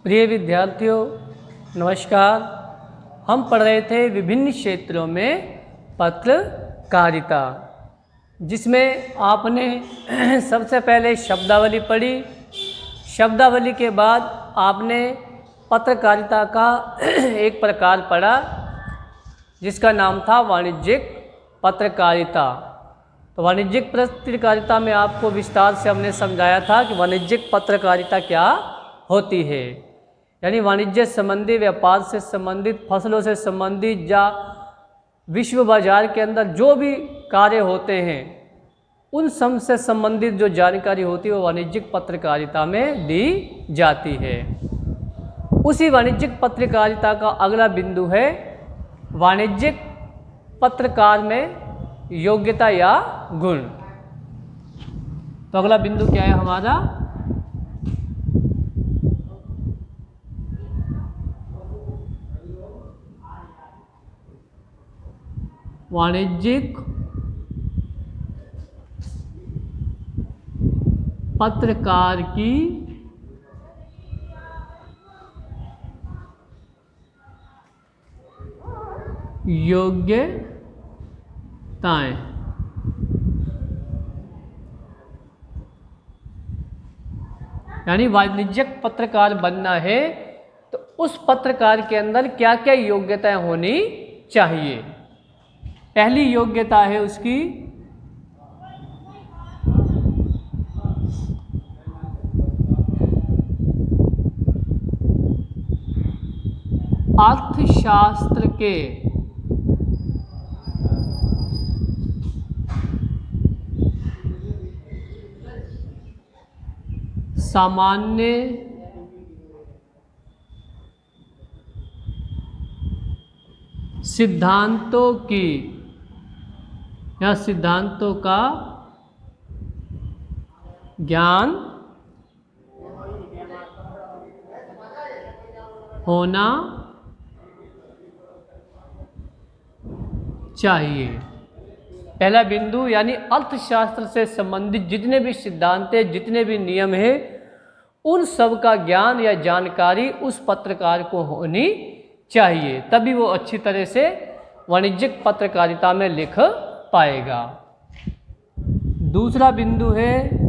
प्रिय विद्यार्थियों, नमस्कार। हम पढ़ रहे थे विभिन्न क्षेत्रों में पत्रकारिता, जिसमें आपने सबसे पहले शब्दावली पढ़ी। शब्दावली के बाद आपने पत्रकारिता का एक प्रकार पढ़ा जिसका नाम था वाणिज्यिक पत्रकारिता। तो वाणिज्यिक पत्रकारिता में आपको विस्तार से हमने समझाया था कि वाणिज्यिक पत्रकारिता क्या होती है, यानी वाणिज्य संबंधी, व्यापार से संबंधित, फसलों से संबंधित या विश्व बाजार के अंदर जो भी कार्य होते हैं उन सब से संबंधित जो जानकारी होती है वो वाणिज्यिक पत्रकारिता में दी जाती है। उसी वाणिज्यिक पत्रकारिता का अगला बिंदु है वाणिज्यिक पत्रकार में योग्यता या गुण। तो अगला बिंदु क्या है हमारा? वाणिज्यिक पत्रकार की योग्यताएं। यानी वाणिज्यिक पत्रकार बनना है तो उस पत्रकार के अंदर क्या क्या योग्यताएं होनी चाहिए। पहली योग्यता है उसकी अर्थशास्त्र के सामान्य सिद्धांतों की या सिद्धांतों का ज्ञान होना चाहिए। पहला बिंदु, यानी अर्थशास्त्र से संबंधित जितने भी सिद्धांत हैं, जितने भी नियम हैं, उन सब का ज्ञान या जानकारी उस पत्रकार को होनी चाहिए, तभी वो अच्छी तरह से वाणिज्यिक पत्रकारिता में लिख पाएगा। दूसरा बिंदु है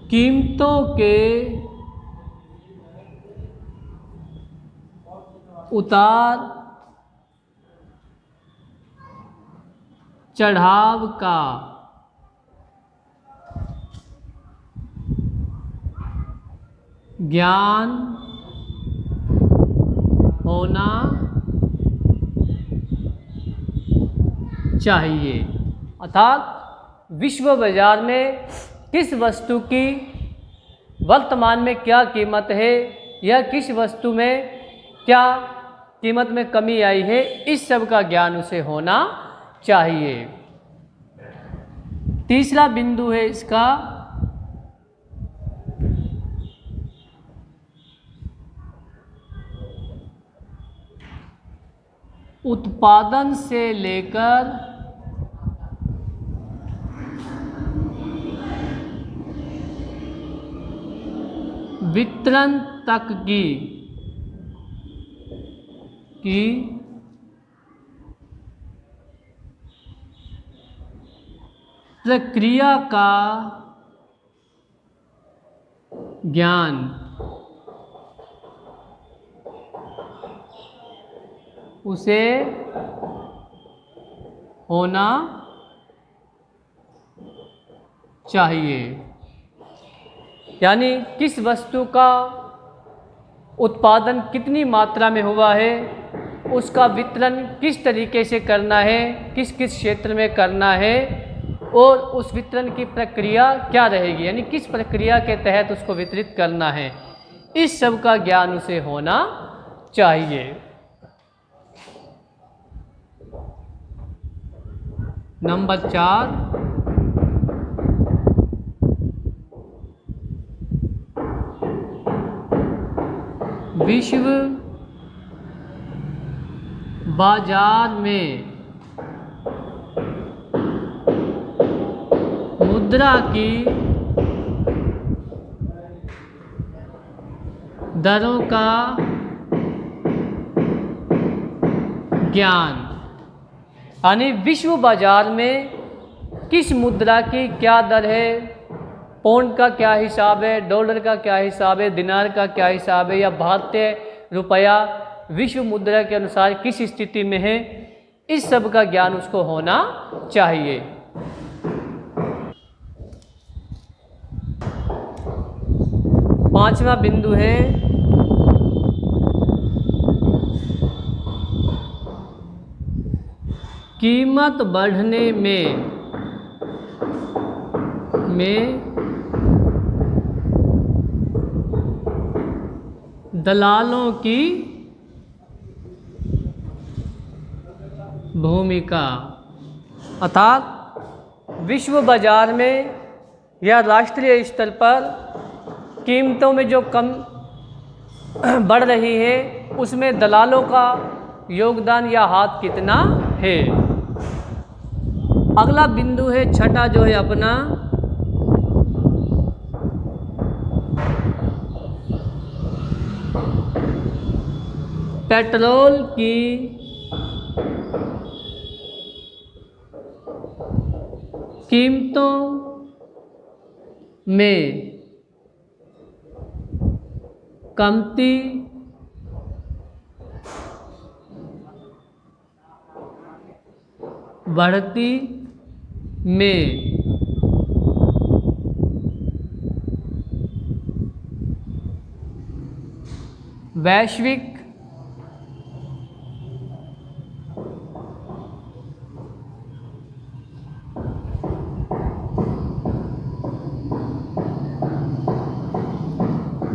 कीमतों के उतार चढ़ाव का ज्ञान होना चाहिए। अर्थात विश्व बाजार में किस वस्तु की वर्तमान में क्या कीमत है या किस वस्तु में क्या कीमत में कमी आई है, इस सब का ज्ञान उसे होना चाहिए। तीसरा बिंदु है इसका उत्पादन से लेकर वितरण तक की प्रक्रिया का ज्ञान उसे होना चाहिए। यानी किस वस्तु का उत्पादन कितनी मात्रा में हुआ है, उसका वितरण किस तरीके से करना है, किस किस क्षेत्र में करना है, और उस वितरण की प्रक्रिया क्या रहेगी, यानी किस प्रक्रिया के तहत उसको वितरित करना है, इस सब का ज्ञान उसे होना चाहिए। नंबर 4, विश्व बाजार में मुद्रा की दरों का ज्ञान, यानी विश्व बाजार में किस मुद्रा की क्या दर है, पौंड का क्या हिसाब है, डॉलर का क्या हिसाब है, दिनार का क्या हिसाब है, या भारतीय रुपया विश्व मुद्रा के अनुसार किस स्थिति में है, इस सब का ज्ञान उसको होना चाहिए। पांचवा बिंदु है कीमत बढ़ने में दलालों की भूमिका, अर्थात विश्व बाजार में या राष्ट्रीय स्तर पर कीमतों में जो कम बढ़ रही है उसमें दलालों का योगदान या हाथ कितना है। अगला बिंदु है छठा जो है अपना पेट्रोल की कीमतों में कमती बढ़ती में वैश्विक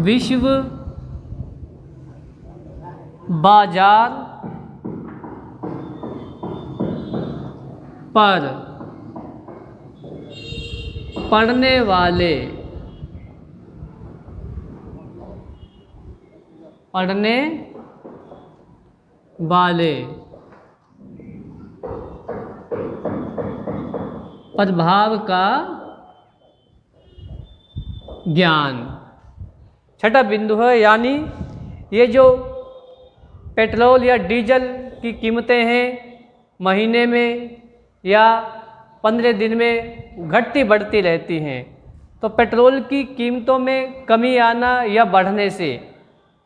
विश्व बाजार पर पड़ने वाले प्रभाव का ज्ञान। छठा बिंदु है, यानी ये जो पेट्रोल या डीजल की कीमतें हैं महीने में या 15 दिन में घटती बढ़ती रहती हैं, तो पेट्रोल की कीमतों में कमी आना या बढ़ने से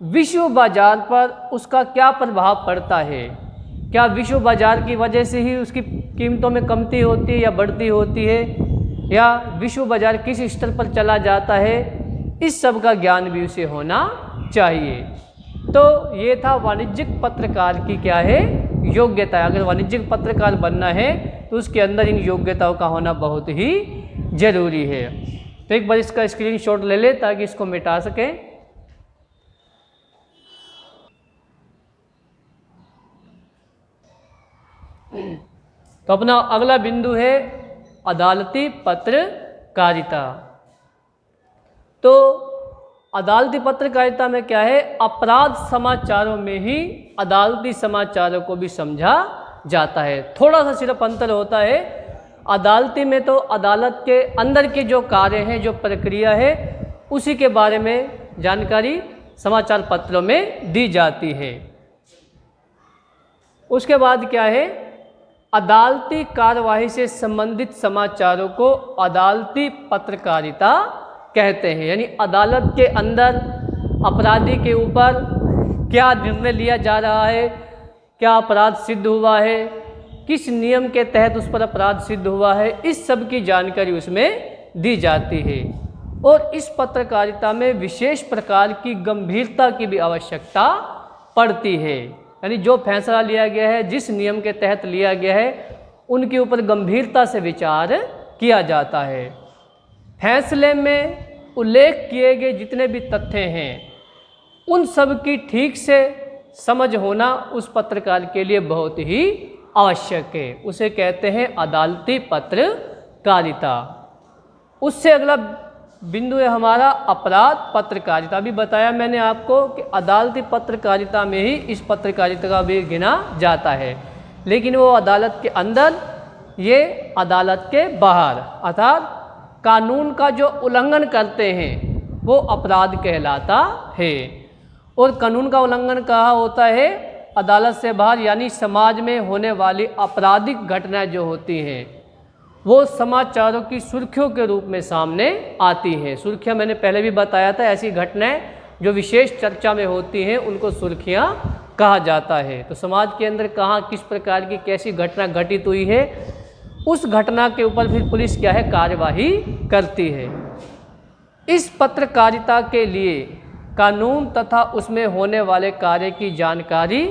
विश्व बाजार पर उसका क्या प्रभाव पड़ता है। क्या विश्व बाजार की वजह से ही उसकी कीमतों में कमती होती है या बढ़ती होती है, या विश्व बाजार किस स्तर पर चला जाता है, इस सब का ज्ञान भी उसे होना चाहिए। तो ये था वाणिज्यिक पत्रकार की क्या है योग्यता। अगर वाणिज्यिक पत्रकार बनना है तो उसके अंदर इन योग्यताओं का होना बहुत ही ज़रूरी है। तो एक बार इसका स्क्रीनशॉट ले ले ताकि इसको मिटा सकें। तो अपना अगला बिंदु है अदालती पत्रकारिता। तो अदालती पत्रकारिता में क्या है, अपराध समाचारों में ही अदालती समाचारों को भी समझा जाता है। थोड़ा सा सिर्फ अंतर होता है, अदालती में तो अदालत के अंदर के जो कार्य हैं, जो प्रक्रिया है, उसी के बारे में जानकारी समाचार पत्रों में दी जाती है। उसके बाद क्या है, अदालती कार्यवाही से संबंधित समाचारों को अदालती पत्रकारिता कहते हैं। यानी अदालत के अंदर अपराधी के ऊपर क्या निर्णय लिया जा रहा है, क्या अपराध सिद्ध हुआ है, किस नियम के तहत उस पर अपराध सिद्ध हुआ है, इस सब की जानकारी उसमें दी जाती है। और इस पत्रकारिता में विशेष प्रकार की गंभीरता की भी आवश्यकता पड़ती है। यानी जो फैसला लिया गया है, जिस नियम के तहत लिया गया है, उनके ऊपर गंभीरता से विचार किया जाता है। फैसले में उल्लेख किए गए जितने भी तथ्य हैं, उन सब की ठीक से समझ होना उस पत्रकार के लिए बहुत ही आवश्यक है। उसे कहते हैं अदालती पत्रकारिता। उससे अगला बिंदु है हमारा अपराध पत्रकारिता। अभी बताया मैंने आपको कि अदालती पत्रकारिता में ही इस पत्रकारिता का भी गिना जाता है, लेकिन वो अदालत के अंदर, ये अदालत के बाहर, अर्थात कानून का जो उल्लंघन करते हैं वो अपराध कहलाता है। और कानून का उल्लंघन कहाँ होता है? अदालत से बाहर, यानी समाज में होने वाली आपराधिक घटनाएं जो होती हैं वो समाचारों की सुर्खियों के रूप में सामने आती हैं। सुर्खियां मैंने पहले भी बताया था, ऐसी घटनाएं जो विशेष चर्चा में होती हैं उनको सुर्खियां कहा जाता है। तो समाज के अंदर कहाँ किस प्रकार की कैसी घटना घटित हुई है, उस घटना के ऊपर फिर पुलिस क्या है, कार्यवाही करती है। इस पत्रकारिता के लिए कानून तथा उसमें होने वाले कार्य की जानकारी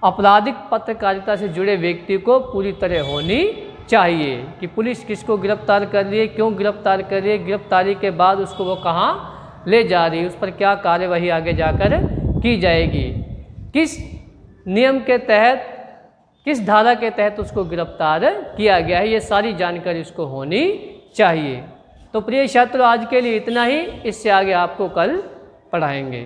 आपराधिक पत्रकारिता से जुड़े व्यक्ति को पूरी तरह होनी चाहिए कि पुलिस किसको गिरफ्तार कर रही है, क्यों गिरफ्तार कर रही है, गिरफ्तारी के बाद उसको वो कहाँ ले जा रही है, उस पर क्या कार्यवाही आगे जाकर की जाएगी, किस नियम के तहत, किस धारा के तहत उसको गिरफ्तार किया गया है, ये सारी जानकारी उसको होनी चाहिए। तो प्रिय छात्रों, आज के लिए इतना ही, इससे आगे आपको कल पढ़ाएंगे।